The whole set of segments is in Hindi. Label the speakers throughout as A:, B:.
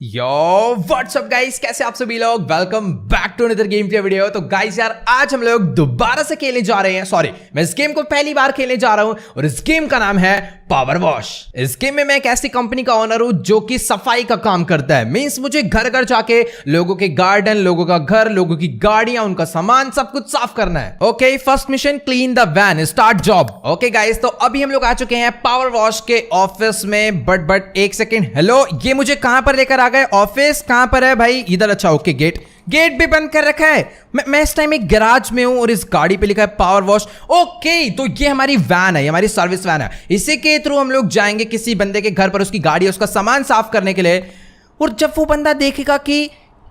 A: यो व्हाट्सअप गाइस, कैसे आप सभी लोग। Welcome back to another game play video. तो गाइस यार, आज हम लोग दोबारा से खेलने जा रहे हैं। सॉरी, मैं इस गेम को पहली बार खेलने जा रहा हूं और इस गेम का नाम है पावर वॉश। इस गेम में मैं एक ऐसी कंपनी का ओनर हूं जो कि सफाई का काम करता है। मींस मुझे घर घर जाके लोगों के गार्डन, लोगों का घर, लोगों की गाड़ियां, उनका सामान सब कुछ साफ करना है। Okay, first mission clean the van, start job. Okay guys, तो अभी हम लोग आ चुके हैं पावर वॉश के ऑफिस में। बट एक सेकेंड, हेलो, ये मुझे कहां पर लेकर आ गए? ऑफिस कहां पर है भाई? इधर। अच्छा, ओके, गेट भी बंद कर रखा है। मैं इस टाइम एक गैराज में हूं और इस गाड़ी पे लिखा है पावर वॉश। ओके, तो ये हमारी वैन है, ये हमारी सर्विस वैन है। इसी के थ्रू हम लोग जाएंगे किसी बंदे के घर पर, उसकी गाड़ी, उसका सामान साफ करने के लिए। और जब वो बंदा देखेगा कि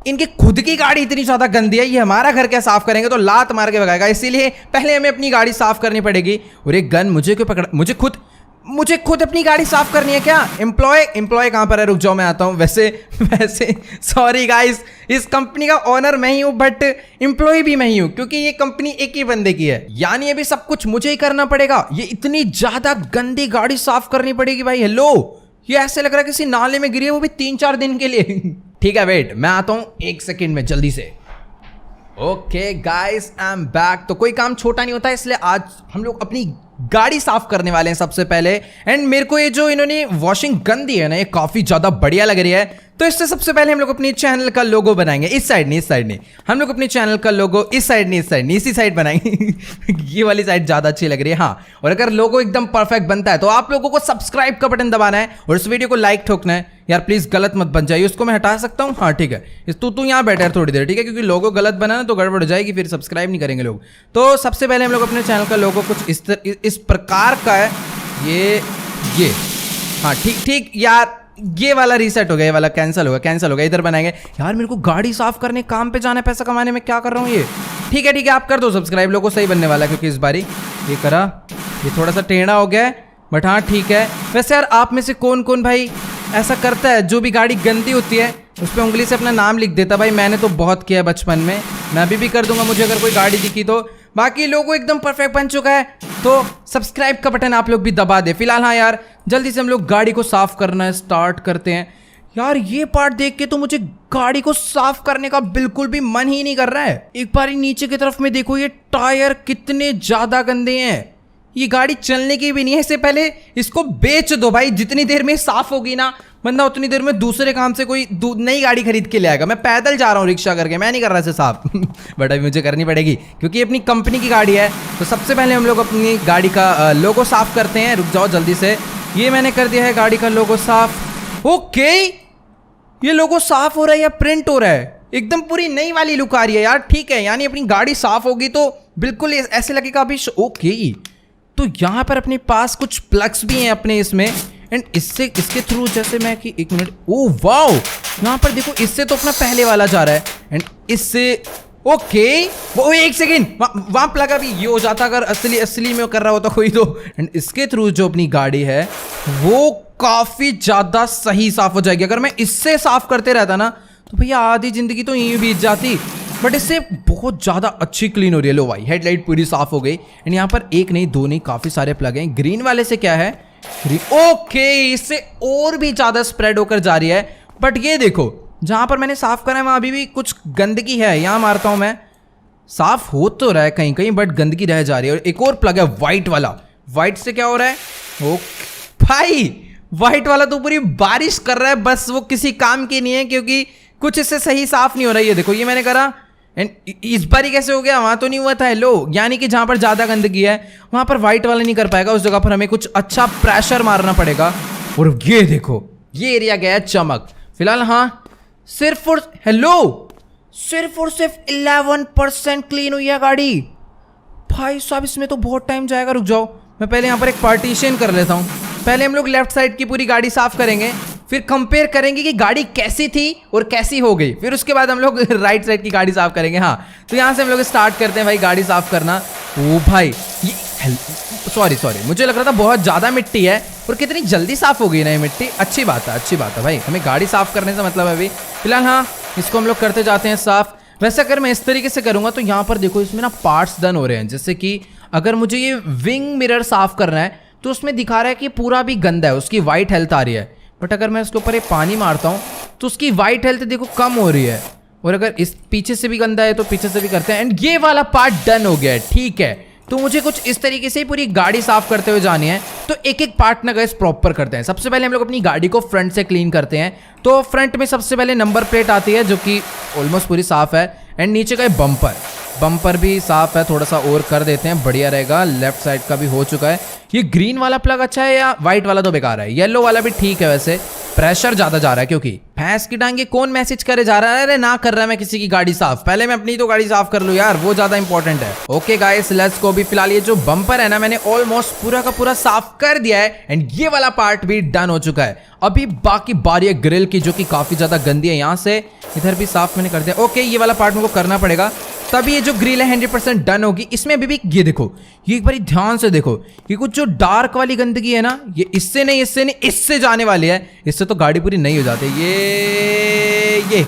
A: इनकी खुद की गाड़ी इतनी ज्यादा गंदी है, ये हमारा घर क्या साफ करेंगे, तो लात मार के भगाएगा। इसीलिए पहले हमें अपनी गाड़ी साफ करनी पड़ेगी। और एक गन मुझे क्यों पकड़ा? मुझे खुद अपनी गाड़ी साफ करनी है क्या? एम्प्लॉय कहां पर है? रुक जाओ, मैं आता हूं। वैसे सॉरी गाइस, इस कंपनी का ओनर मैं ही हूं, बट एम्प्लॉय भी मैं ही हूं, क्योंकि ये कंपनी एक ही बंदे की है। यानी अभी सब कुछ मुझे ही करना पड़ेगा। ये इतनी ज्यादा गंदी गाड़ी साफ करनी पड़ेगी भाई। हेलो, ये ऐसे लग रहा है किसी नाले में गिरी है, वो भी 3-4 दिन के लिए। ठीक है, वेट, मैं आता हूं 1 सेकेंड में, जल्दी से। Okay guys, I am back. तो कोई काम छोटा नहीं होता, इसलिए आज हम लोग अपनी गाड़ी साफ करने वाले हैं सबसे पहले। एंड मेरे को ये जो इन्होंने वॉशिंग गन दी है ना, ये काफी ज्यादा बढ़िया लग रही है। तो इससे सबसे पहले हम लोग अपनी चैनल का लोगो बनाएंगे। इस साइड नहीं, हम लोग अपनी चैनल का लोगो इस साइड नहीं, इसी साइड बनाएंगे। ये वाली साइड ज्यादा अच्छी लग रही है। हाँ, और अगर लोगो एकदम परफेक्ट बनता है तो आप लोगों को सब्सक्राइब का बटन दबाना है और इस वीडियो को लाइक ठोकना है। यार प्लीज गलत मत बन जाइए, उसको मैं हटा सकता हूँ? हाँ ठीक है, तू यहाँ बैठा है थोड़ी देर, ठीक है, क्योंकि लोगो गलत बना ना तो गड़बड़ हो जाएगी, फिर सब्सक्राइब नहीं करेंगे लोग। तो सबसे पहले हम लोग अपने चैनल का लोगो कुछ इस प्रकार का है। ये हाँ, ठीक यार, ये वाला रीसेट हो गया, ये वाला कैंसिल हो गया। इधर बनाएंगे। यार मेरे को गाड़ी साफ करने, काम पे जाना है, पैसा कमाने में क्या कर रहा हूँ ये। ठीक है, आप कर दो सब्सक्राइब, लोगों सही बनने वाला है, क्योंकि इस बारी ये करा, ये थोड़ा सा टेढ़ा हो गया है, बट हाँ ठीक है। वैसे यार आप में से कौन भाई ऐसा करता है, जो भी गाड़ी गंदी होती है उस पर उंगली से अपना नाम लिख देता? भाई मैंने तो बहुत किया है बचपन में, मैं अभी भी कर दूंगा, मुझे अगर कोई गाड़ी दिखी तो। बाकी लोगो एकदम परफेक्ट बन चुका है, तो सब्सक्राइब का बटन आप लोग भी दबा दे। फिलहाल हाँ यार, जल्दी से हम लोग गाड़ी को साफ करना स्टार्ट करते हैं। यार ये पार्ट देख के तो मुझे गाड़ी को साफ करने का बिल्कुल भी मन ही नहीं कर रहा है। एक बार नीचे की तरफ में देखो, ये टायर कितने ज्यादा गंदे हैं। ये गाड़ी चलने की भी नहीं है। इससे पहले इसको बेच दो भाई, जितनी देर में साफ होगी ना, बंदा उतनी देर में दूसरे काम से कोई नई गाड़ी खरीद के ले आएगा। मैं पैदल जा रहा हूँ रिक्शा करके, मैं नहीं कर रहा इसे साफ। बट अभी मुझे करनी पड़ेगी, क्योंकि अपनी कंपनी की गाड़ी है। तो सबसे पहले हम लोग अपनी गाड़ी का लोगो साफ करते हैं। रुक जाओ जल्दी से, ये मैंने कर दिया है गाड़ी का लोगो साफ। ओके, ये लोगो साफ हो रहा है या प्रिंट हो रहा है? एकदम पूरी नई वाली लुक आ रही है यार। ठीक है, यानी अपनी गाड़ी साफ होगी तो बिल्कुल ऐसे लगेगा अभी। ओके, तो यहाँ पर अपने पास कुछ प्लग्स भी हैं अपने इसमें, एंड इसके थ्रू जैसे मैं कि 1 मिनट, ओ वाओ, यहाँ पर देखो, इससे तो अपना पहले वाला जा रहा है, एंड इससे ओके, वो 1 सेकेंड, वहाँ प्लग अभी ये हो जाता अगर असली में कर रहा होता कोई तो। एंड इसके थ्रू जो अपनी गाड़ी है वो काफी ज्यादा सही साफ हो जाएगी। अगर मैं इससे साफ करते रहता ना तो भैया आधी जिंदगी तो यहीं बीत जाती, बट इससे बहुत ज्यादा अच्छी क्लीन हो रही है। लो भाई, हेडलाइट पूरी साफ हो गई। एंड यहाँ पर 1 नहीं 2 नहीं, काफी सारे प्लग हैं। ग्रीन वाले से क्या है? ओके, इससे और भी ज्यादा स्प्रेड होकर जा रही है। बट ये देखो, जहां पर मैंने साफ करा है वहां अभी भी कुछ गंदगी है। यहां मारता हूं मैं, साफ हो तो रहा है कहीं कहीं, बट गंदगी रह जा रही है। और एक और प्लग है व्हाइट वाला, व्हाइट से क्या हो रहा है? ओके भाई, व्हाइट वाला तो पूरी बारिश कर रहा है, बस वो किसी काम की नहीं है, क्योंकि कुछ इससे सही साफ नहीं हो रहा है। ये देखो, ये मैंने करा, एंड इस बार ही कैसे हो गया? वहां तो नहीं हुआ था। लो, यानी कि जहां पर ज्यादा गंदगी है वहां पर व्हाइट वाला नहीं कर पाएगा, उस जगह पर हमें कुछ अच्छा प्रेशर मारना पड़ेगा। और ये देखो, ये एरिया गया चमक। फिलहाल हाँ, सिर्फ और सिर्फ 11% क्लीन हुई है गाड़ी। भाई साहब, इसमें तो बहुत टाइम जाएगा। रुक जाओ, मैं पहले यहाँ पर एक पार्टीशन कर लेता हूँ। पहले हम लोग लेफ्ट साइड की पूरी गाड़ी साफ करेंगे, फिर कंपेयर करेंगे कि गाड़ी कैसी थी और कैसी हो गई, फिर उसके बाद हम लोग राइट साइड की गाड़ी साफ करेंगे। हाँ, तो यहाँ से हम लोग स्टार्ट करते हैं भाई गाड़ी साफ करना। ओ भाई, ये सॉरी मुझे लग रहा था बहुत ज़्यादा मिट्टी है, और कितनी जल्दी साफ हो गई ना ये मिट्टी। अच्छी बात है भाई, हमें गाड़ी साफ करने से मतलब है अभी। फिलहाल हाँ, इसको हम लोग करते जाते हैं साफ। वैसे अगर मैं इस तरीके से करूँगा तो यहाँ पर देखो, इसमें ना पार्ट्स डन हो रहे हैं। जैसे कि अगर मुझे ये विंग मिरर साफ करना है तो उसमें दिखा रहा है कि पूरा भी गंदा है, उसकी वाइट हेल्थ आ रही है। बट अगर मैं इसके ऊपर ये पानी मारता हूँ तो उसकी वाइट हेल्थ देखो कम हो रही है। और अगर इस पीछे से भी गंदा है तो पीछे से भी करते हैं। एंड ये वाला पार्ट डन हो गया है, ठीक है। तो मुझे कुछ इस तरीके से पूरी गाड़ी साफ करते हुए जानी है। तो एक एक पार्ट ना गाइस प्रॉपर करते हैं। सबसे पहले हम लोग अपनी गाड़ी को फ्रंट से क्लीन करते हैं। तो फ्रंट में सबसे पहले नंबर प्लेट आती है जो कि ऑलमोस्ट पूरी साफ है। एंड नीचे का बम्पर भी साफ है, थोड़ा सा और कर देते हैं, बढ़िया रहेगा। लेफ्ट साइड का भी हो चुका है। ये ग्रीन वाला प्लग अच्छा है या व्हाइट वाला तो बेकार है? येलो वाला भी ठीक है, वैसे प्रेशर ज्यादा जा रहा है क्योंकि भैंस की टांगे कौन मैसेज करे जा रहा है? अरे ना कर रहा है मैं किसी की गाड़ी साफ, पहले मैं अपनी तो गाड़ी साफ कर लूं यार, वो ज्यादा इंपॉर्टेंट है। Okay guys let's go. भी फिलहाल ये जो बम्पर है ना मैंने ऑलमोस्ट पूरा का पूरा साफ कर दिया है। एंड ये वाला पार्ट भी डन हो चुका है। अभी बाकी बारी है ग्रिल की जो कि काफी ज्यादा गंदी है। यहाँ से इधर भी साफ मैंने कर दिया। ओके ये वाला पार्ट मेरे को करना पड़ेगा, तभी ये जो ग्रिल है 100% डन होगी। इसमें अभी भी ये देखो, ये एक बार ध्यान से देखो, ये कुछ जो डार्क वाली गंदगी है ना, ये इससे नहीं इससे जाने वाली है। इससे तो गाड़ी पूरी नहीं हो जाती। ये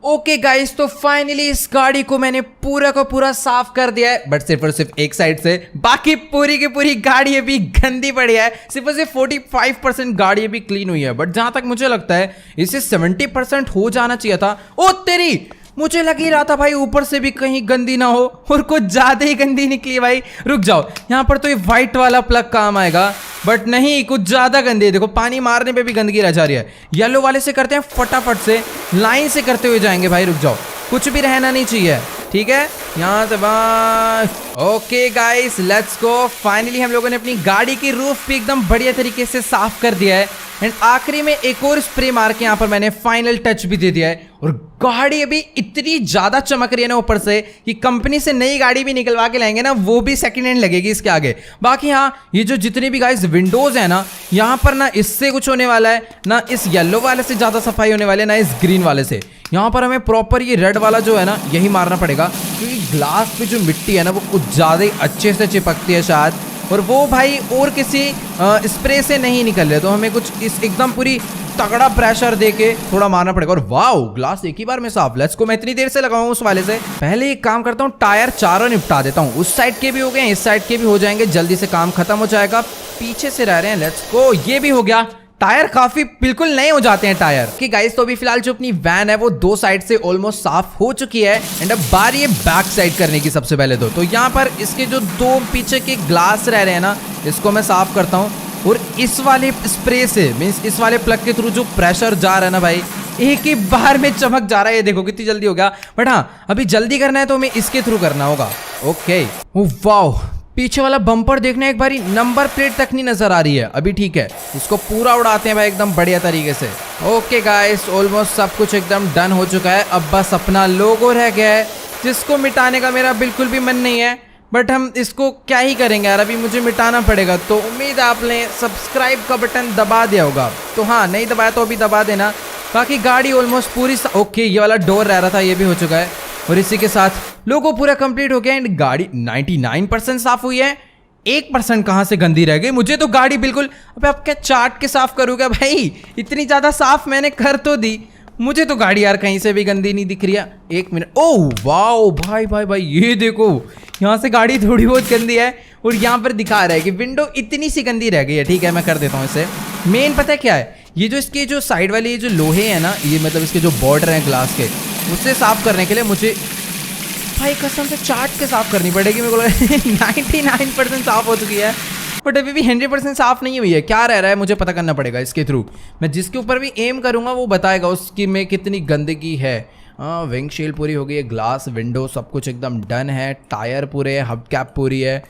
A: ओके गाइस, तो फाइनली इस गाड़ी को मैंने पूरा का पूरा साफ कर दिया है, बट सिर्फ और सिर्फ एक साइड से। बाकी पूरी की पूरी गाड़ी अभी गंदी पड़ी है। सिर्फ और सिर्फ 45% गाड़ी अभी क्लीन हुई है, बट जहां तक मुझे लगता है इसे 70% हो जाना चाहिए था। ओ तेरी, मुझे लग ही रहा था भाई ऊपर से भी कहीं गंदी ना हो, और कुछ ज्यादा ही गंदी निकली भाई। रुक जाओ, यहाँ पर तो ये व्हाइट वाला प्लग काम आएगा, बट नहीं, कुछ ज्यादा गंदी है। देखो पानी मारने पे भी गंदगी रह जा रही है। येलो वाले से करते हैं फटाफट से, लाइन से करते हुए जाएंगे भाई। रुक जाओ, कुछ भी रहना नहीं चाहिए, ठीक है। यहाँ से बस okay guys let's go. Finally हम लोगों ने अपनी गाड़ी की रूफ भी एकदम बढ़िया तरीके से साफ कर दिया है। एंड आखिरी में एक और स्प्रे मार के यहाँ पर मैंने फाइनल टच भी दे दिया है। और गाड़ी अभी इतनी ज्यादा चमक रही है ना ऊपर से कि कंपनी से नई गाड़ी भी निकलवा के लाएंगे ना, वो भी सेकंड हैंड लगेगी इसके आगे। बाकी हाँ, ये जो जितने भी गाइस विंडोज है ना, यहाँ पर ना इससे कुछ होने वाला है, ना इस येलो वाले से ज्यादा सफाई होने वाली है, ना इस ग्रीन वाले से। यहाँ पर हमें प्रॉपर ये रेड वाला जो है ना, यही मारना पड़ेगा, क्योंकि ग्लास पे जो मिट्टी है ना वो कुछ ज्यादा ही अच्छे से चिपकती है शायद, और वो भाई और किसी स्प्रे से नहीं निकल रहे। तो हमें कुछ इस एकदम पूरी तगड़ा प्रेशर देके थोड़ा मारना पड़ेगा। और वाओ, ग्लास एक ही बार में साफ। लेट्स को मैं इतनी देर से लगाऊं उस वाले से। पहले एक काम करता हूँ, टायर चारों निपटा देता हूँ। उस साइड के भी हो गए, इस साइड के भी हो जाएंगे, जल्दी से काम खत्म हो जाएगा। पीछे से रह रहे हैं, लेट्स को, ये भी हो गया। टायर काफी बिल्कुल नए हो जाते हैं टायर कि गाइस। तो अभी फिलहाल जो अपनी वैन है वो दो साइड से ऑलमोस्ट साफ हो चुकी है। एंड अब बारी है बैक साइड करने की। सबसे पहले तो यहाँ पर इसके जो दो पीछे के ग्लास रह रहे हैं ना, इसको मैं साफ करता हूँ। और इस वाले स्प्रे से मीन्स इस वाले प्लग के थ्रू जो प्रेशर जा रहा है ना भाई, एक ही बार में चमक जा रहा है। ये देखो कितनी जल्दी हो गया। बट हाँ, अभी जल्दी करना है तो हमें इसके थ्रू करना होगा। ओके, वाओ, पीछे वाला बम्पर देखना एक बारी, नंबर प्लेट तक नहीं नजर आ रही है अभी, ठीक है। इसको पूरा उड़ाते हैं भाई एकदम बढ़िया तरीके से। ओके गाइस, ऑलमोस्ट सब कुछ एकदम डन हो चुका है। अब बस अपना लोगो रह गया है, जिसको मिटाने का मेरा बिल्कुल भी मन नहीं है, बट हम इसको क्या ही करेंगे यार, अभी मुझे मिटाना पड़ेगा। तो उम्मीद है आपने सब्सक्राइब का बटन दबा दिया होगा, तो हाँ, नहीं दबाया तो अभी दबा देना। बाकी गाड़ी ऑलमोस्ट पूरी ओके, ये वाला डोर रह रहा था, ये भी हो चुका है। और इसी के साथ लोगो पूरा कंप्लीट हो गया। एंड गाड़ी 99% साफ हुई है, 1% कहाँ से गंदी रह गई। मुझे तो गाड़ी बिल्कुल, अबे आप क्या चाट के साफ करोगे भाई? इतनी ज्यादा साफ मैंने कर तो दी, मुझे तो गाड़ी यार कहीं से भी गंदी नहीं दिख रही है। एक मिनट, ओह वाओ भाई भाई भाई, ये देखो यहाँ से गाड़ी थोड़ी बहुत गंदी है, और यहाँ पर दिखा रहा है कि विंडो इतनी सी गंदी रह गई है। ठीक है, मैं कर देता हूँ इसे। मेन पता है क्या है, ये जो इसके जो साइड वाले ये जो लोहे है ना, ये मतलब इसके जो बॉर्डर हैं ग्लास के, उससे साफ करने के लिए मुझे भाई कसम से चाट के साफ करनी पड़ेगी मेरे को। 99% साफ हो चुकी है, बट अभी भी 100% साफ नहीं हुई है। क्या रह रहा है मुझे पता करना पड़ेगा इसके थ्रू। मैं जिसके ऊपर भी एम करूंगा वो बताएगा उसकी में कितनी गंदगी है। विंडशील्ड पूरी हो गई है, ग्लास विंडो सब कुछ एकदम डन है, टायर पूरे है, हब कैप पूरी है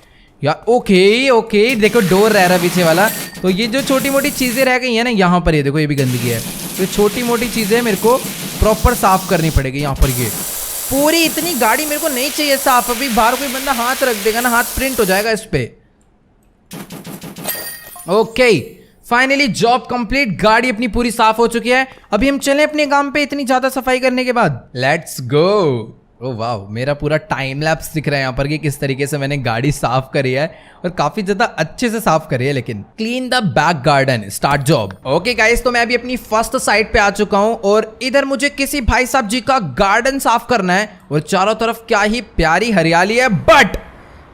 A: या ओके ओके। देखो डोर रह रहा है पीछे वाला। तो ये जो छोटी मोटी चीजें रह गई है ना यहाँ पर, ये देखो ये भी गंदगी है। तो छोटी मोटी चीजें मेरे को प्रॉपर साफ करनी पड़ेगी यहाँ पर। ये पूरी इतनी गाड़ी मेरे को नहीं चाहिए साफ। अभी बाहर कोई बंदा हाथ रख देगा ना, हाथ प्रिंट हो जाएगा इस पे। ओके, फाइनली जॉब कंप्लीट, गाड़ी अपनी पूरी साफ हो चुकी है। अभी हम चलें अपने काम पे इतनी ज्यादा सफाई करने के बाद। Let's go. ओ वाह, मेरा पूरा टाइम लैप्स दिख रहा है यहाँ पर कि किस तरीके से मैंने गाड़ी साफ करी है, और काफी ज्यादा अच्छे से साफ करी है। लेकिन clean the back garden, start job. Okay guys, तो मैं अभी अपनी फर्स्ट साइट पे आ चुका हूँ, और इधर मुझे किसी भाई साहब जी का गार्डन साफ करना है। और चारों तरफ क्या ही प्यारी हरियाली है, बट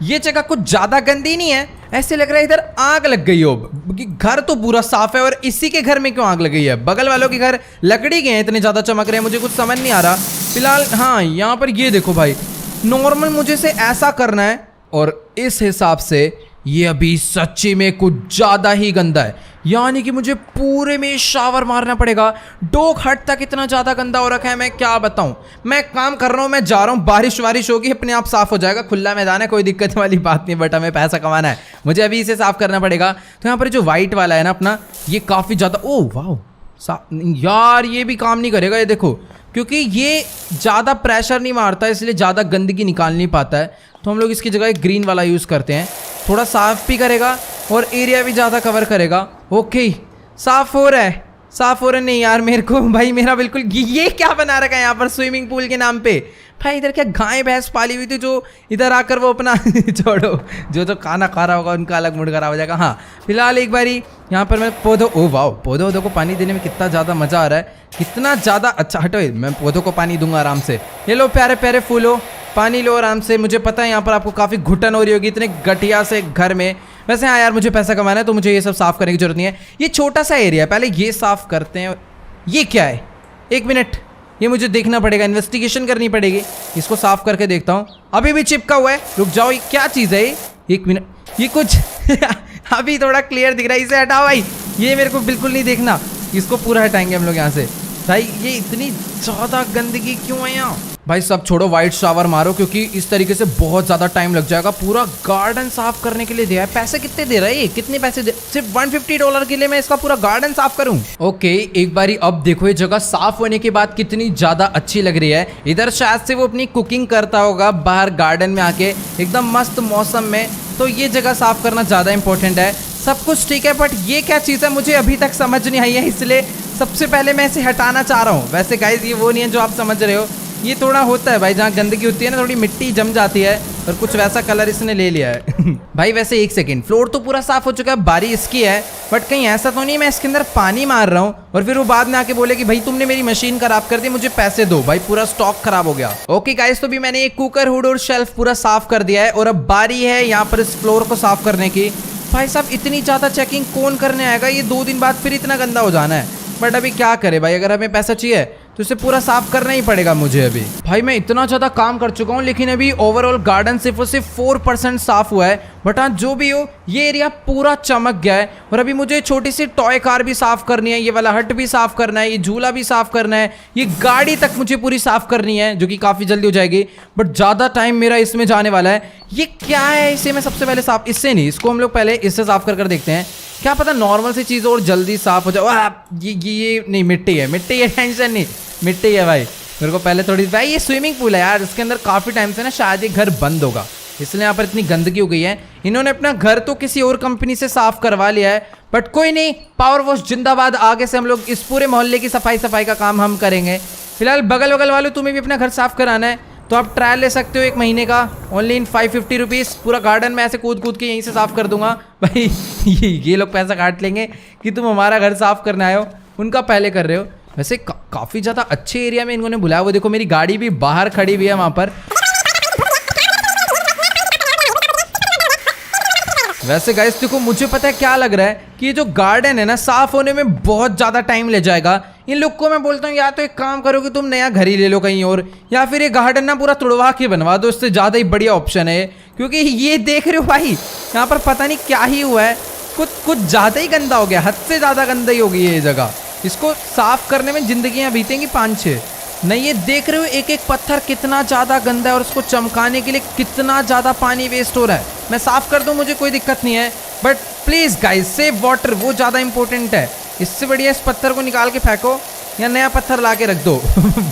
A: ये जगह कुछ ज्यादा गंदी नहीं है, ऐसे लग रहा है इधर आग लग गई हो। घर तो पूरा साफ है और इसी के घर में क्यों आग लग गई है? बगल वालों के घर लकड़ी के हैं, इतने ज्यादा चमक रहे हैं, मुझे कुछ समझ नहीं आ रहा फिलहाल। हाँ यहाँ पर ये देखो भाई, नॉर्मल मुझे से ऐसा करना है और इस हिसाब से ये अभी सच्ची में कुछ ज्यादा ही गंदा है, यानी कि मुझे पूरे में शावर मारना पड़ेगा। डॉग हट तक इतना ज्यादा गंदा हो रखा है, मैं क्या बताऊं। मैं काम कर रहा हूं, मैं जा रहा हूं, बारिश वारिश होगी अपने आप साफ हो जाएगा, खुला मैदान है, कोई दिक्कत वाली बात नहीं, बट हमें पैसा कमाना है, मुझे अभी इसे साफ करना पड़ेगा। तो यहाँ पर जो व्हाइट वाला है ना अपना, ये काफी ज्यादा, ओ वाह यार ये भी काम नहीं करेगा, ये देखो, क्योंकि ये ज़्यादा प्रेशर नहीं मारता इसलिए ज़्यादा गंदगी निकाल नहीं पाता है। तो हम लोग इसकी जगह एक ग्रीन वाला यूज़ करते हैं, थोड़ा साफ भी करेगा और एरिया भी ज़्यादा कवर करेगा। ओके साफ हो रहा है, साफ हो रहा है। नहीं यार मेरे को भाई, मेरा बिल्कुल, ये क्या बना रखा है यहाँ पर स्विमिंग पूल के नाम पे? भाई इधर क्या गाय भैंस पाली हुई थी जो इधर आकर वो अपना छोड़ो, जो खाना खा रहा होगा उनका अलग मूड खराब हो जाएगा। हाँ फिलहाल एक बारी यहाँ पर मैं पौधों, ओ वाह, पौधों को पानी देने में कितना ज़्यादा मज़ा आ रहा है, कितना ज़्यादा अच्छा। हटो, मैं पौधों को पानी दूंगा आराम से। ये लो प्यारे प्यारे फूलो, पानी लो आराम से। मुझे पता है यहाँ पर आपको काफ़ी घुटन हो रही होगी इतने घटिया से घर में। वैसे हाँ यार मुझे पैसा कमाना है तो मुझे ये सब साफ़ करने की जरूरत नहीं है। ये छोटा सा एरिया है, पहले ये साफ़ करते हैं। ये क्या है? एक मिनट, ये मुझे देखना पड़ेगा, इन्वेस्टिगेशन करनी पड़ेगी। इसको साफ करके देखता हूँ। अभी भी चिपका हुआ है, रुक जाओ, ये क्या चीज़ है? एक मिनट, ये कुछ अभी थोड़ा क्लियर दिख रहा है, इसे हटाओ भाई, ये मेरे को बिल्कुल नहीं देखना। इसको पूरा हटाएंगे हम लोग यहाँ से। भाई ये इतनी ज़्यादा गंदगी क्यों है यहाँ? भाई सब छोड़ो, वाइट शावर मारो, क्योंकि इस तरीके से बहुत ज़्यादा टाइम लग जाएगा। पूरा गार्डन साफ करने के लिए दिया है। पैसे कितने दे रहा है ये? कितने पैसे दे? सिर्फ $150 के लिए मैं इसका पूरा गार्डन साफ करूं? ओके एक बारी अब देखो, ये जगह साफ होने के बाद कितनी ज़्यादा अच्छी लग रही है। इधर शायद से वो अपनी कुकिंग करता होगा बाहर गार्डन में आके, एकदम मस्त मौसम में। तो ये जगह साफ करना ज़्यादा इंपॉर्टेंट है। सब कुछ ठीक है, बट ये क्या चीज़ है मुझे अभी तक समझ नहीं आई है, इसलिए सबसे पहले मैं इसे हटाना चाह रहा हूँ। वैसे गाइस ये वो नहीं है जो आप समझ रहे हो, ये थोड़ा होता है भाई, जहाँ गंदगी होती है ना, थोड़ी मिट्टी जम जाती है और कुछ वैसा कलर इसने ले लिया है। भाई वैसे एक सेकंड, फ्लोर तो पूरा साफ हो चुका है, बारी इसकी है, बट कहीं ऐसा तो नहीं मैं इसके अंदर पानी मार रहा हूँ और फिर वो बाद में आके बोले कि भाई तुमने मेरी मशीन खराब कर दी, मुझे पैसे दो। भाई पूरा स्टॉक खराब हो गया। ओके गाइस, तो भी मैंने एक कुकर हुड और शेल्फ पूरा साफ कर दिया है और अब बारी है यहाँ पर इस फ्लोर को साफ करने की। भाई साहब इतनी ज़्यादा चेकिंग कौन करने आएगा? ये 2 दिन बाद फिर इतना गंदा हो जाना है, बट अभी क्या करे भाई, अगर हमें पैसा चाहिए तो इसे पूरा साफ करना ही पड़ेगा मुझे। अभी भाई मैं इतना ज़्यादा काम कर चुका हूँ, लेकिन अभी ओवरऑल गार्डन सिर्फ और सिर्फ 4% साफ हुआ है। बट हाँ जो भी हो, ये एरिया पूरा चमक गया है। और अभी मुझे छोटी सी टॉय कार भी साफ करनी है, ये वाला हट भी साफ करना है, ये झूला भी साफ करना है, ये गाड़ी तक मुझे पूरी साफ करनी है, जो कि काफ़ी जल्दी हो जाएगी। बट ज़्यादा टाइम मेरा इसमें जाने वाला है। ये क्या है? इसे मैं सबसे पहले साफ, इससे नहीं, इसको हम लोग पहले इससे साफ कर देखते हैं, क्या पता नॉर्मल सी चीज़ और जल्दी साफ हो जाए। ये नहीं, मिट्टी है, मिट्टी है, टेंशन नहीं, मिट्टी है भाई। मेरे को पहले थोड़ी, भाई ये स्विमिंग पूल है यार, इसके अंदर काफ़ी टाइम से ना शायद ये घर बंद होगा, इसलिए यहाँ पर इतनी गंदगी हो गई है। इन्होंने अपना घर तो किसी और कंपनी से साफ करवा लिया है, बट कोई नहीं, पावर वॉश जिंदाबाद। आगे से हम लोग इस पूरे मोहल्ले की सफाई का काम हम करेंगे। फिलहाल बगल वालों, तुम्हें भी अपना घर साफ कराना है तो आप ट्रायल ले सकते हो 1 महीने का, ओनली इन 550 रुपीज़। पूरा गार्डन में ऐसे कूद के यहीं से साफ़ कर दूंगा। भाई ये लोग पैसा काट लेंगे कि तुम हमारा घर साफ़ करने आए हो, उनका पहले कर रहे हो। वैसे काफ़ी ज़्यादा अच्छे एरिया में इन्होंने बुलाया। वो देखो मेरी गाड़ी भी बाहर खड़ी हुई है वहाँ पर। वैसे गाइस देखो, मुझे पता है क्या लग रहा है कि ये जो गार्डन है ना, साफ होने में बहुत ज़्यादा टाइम ले जाएगा। इन लोग को मैं बोलता हूँ या तो एक काम करो कि तुम नया घर ही ले लो कहीं और, या फिर ये गार्डन ना पूरा तुड़वा के बनवा दो, इससे ज़्यादा ही बढ़िया ऑप्शन है। क्योंकि ये देख रहे हो भाई, यहाँ पर पता नहीं क्या ही हुआ है, कुछ ज़्यादा ही गंदा हो गया, हद से ज़्यादा गंदा ही हो गई है ये जगह। इसको साफ करने में जिंदगियाँ बीतेंगी 5-6। नहीं, ये देख रहे हो एक एक पत्थर कितना ज़्यादा गंदा है और उसको चमकाने के लिए कितना ज़्यादा पानी वेस्ट हो रहा है। मैं साफ़ कर दूँ, मुझे कोई दिक्कत नहीं है, but please guys save water, वो ज़्यादा इंपॉर्टेंट है। इससे बढ़िया इस पत्थर को निकाल के फेंको या नया पत्थर ला के रख दो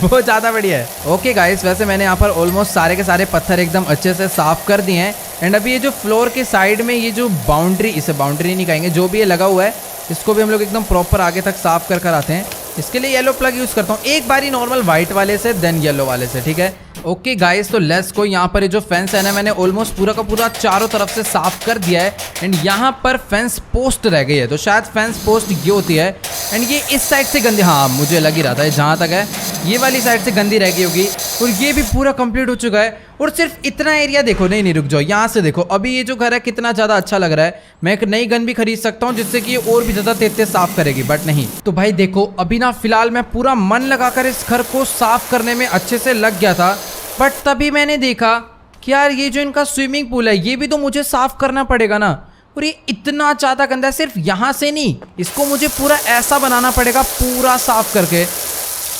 A: वो ज़्यादा बढ़िया है। ओके गाइस, वैसे मैंने यहाँ पर ऑलमोस्ट सारे के सारे पत्थर एकदम अच्छे से साफ़ कर दिए हैं। एंड अभी ये जो फ्लोर के साइड में ये जो बाउंड्री, इसे बाउंड्री नहीं कहेंगे, जो भी ये लगा हुआ है, इसको भी हम लोग एकदम प्रॉपर आगे तक साफ़ कर आते हैं। इसके लिए येलो प्लग यूज़ करता हूँ, एक बारी नॉर्मल वाइट वाले से, देन येलो वाले से, ठीक है। ओके गाइस, तो लेट्स गो। यहाँ पर ये जो फेंस है ना, मैंने ऑलमोस्ट पूरा का पूरा चारों तरफ से साफ कर दिया है। एंड यहाँ पर फेंस पोस्ट रह गई है, तो शायद फेंस पोस्ट ये होती है। एंड ये इस साइड से गंदी, हाँ मुझे लग ही रहा था, जहाँ तक है ये वाली साइड से गंदी रह गई होगी। और ये भी पूरा कंप्लीट हो चुका है। और सिर्फ इतना एरिया देखो, नहीं रुक जाओ, यहाँ से देखो अभी ये जो घर है कितना ज़्यादा अच्छा लग रहा है। मैं एक नई गन भी खरीद सकता हूँ जिससे कि ये और भी ज़्यादा तेज साफ करेगी, बट नहीं। तो भाई देखो अभी ना फिलहाल मैं पूरा मन लगाकर इस घर को साफ करने में अच्छे से लग गया था, बट तभी मैंने देखा कि यार ये जो इनका स्विमिंग पूल है ये भी तो मुझे साफ करना पड़ेगा ना। और ये इतना ज़्यादा गंदा है, सिर्फ यहाँ से नहीं, इसको मुझे पूरा ऐसा बनाना पड़ेगा पूरा साफ करके।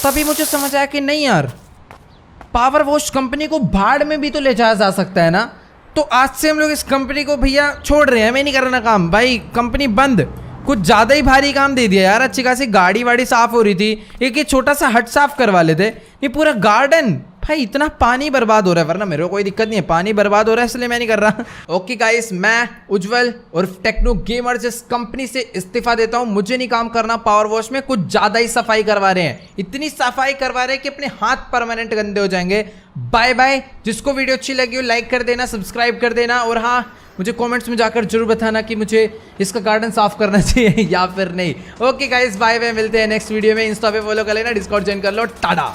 A: तभी मुझे समझ आया कि नहीं यार, पावर वॉश कंपनी को भाड़ में भी तो ले जाया जा सकता है ना। तो आज से हम लोग इस कंपनी को भैया छोड़ रहे हैं, मैं नहीं कर रहा काम भाई, कंपनी बंद। कुछ ज़्यादा ही भारी काम दे दिया यार, अच्छी खासी गाड़ी वाड़ी साफ हो रही थी, एक ये छोटा सा हट साफ करवा लेते। ये पूरा गार्डन भाई, इतना पानी बर्बाद हो रहा है, वरना मेरे को कोई दिक्कत नहीं है, पानी बर्बाद हो रहा है इसलिए मैं नहीं कर रहा। ओके गाइस, मैं उज्जवल और टेक्नो गेमर जिस कंपनी से इस्तीफा देता हूं, मुझे नहीं काम करना पावर वॉश में। कुछ ज्यादा ही सफाई करवा रहे हैं, इतनी सफाई करवा रहे हैं कि अपने हाथ परमानेंट गंदे हो जाएंगे। Bye bye. जिसको वीडियो अच्छी लगी हो लाइक कर देना, सब्सक्राइब कर देना, और हाँ मुझे कमेंट्स में जाकर जरूर बताना कि मुझे इसका गार्डन साफ करना चाहिए या फिर नहीं। ओके गाइस, बाय बाय, मिलते हैं नेक्स्ट वीडियो में। इंस्टा पे फॉलो कर लेना, डिस्कॉर्ड ज्वाइन कर लो, टाटा।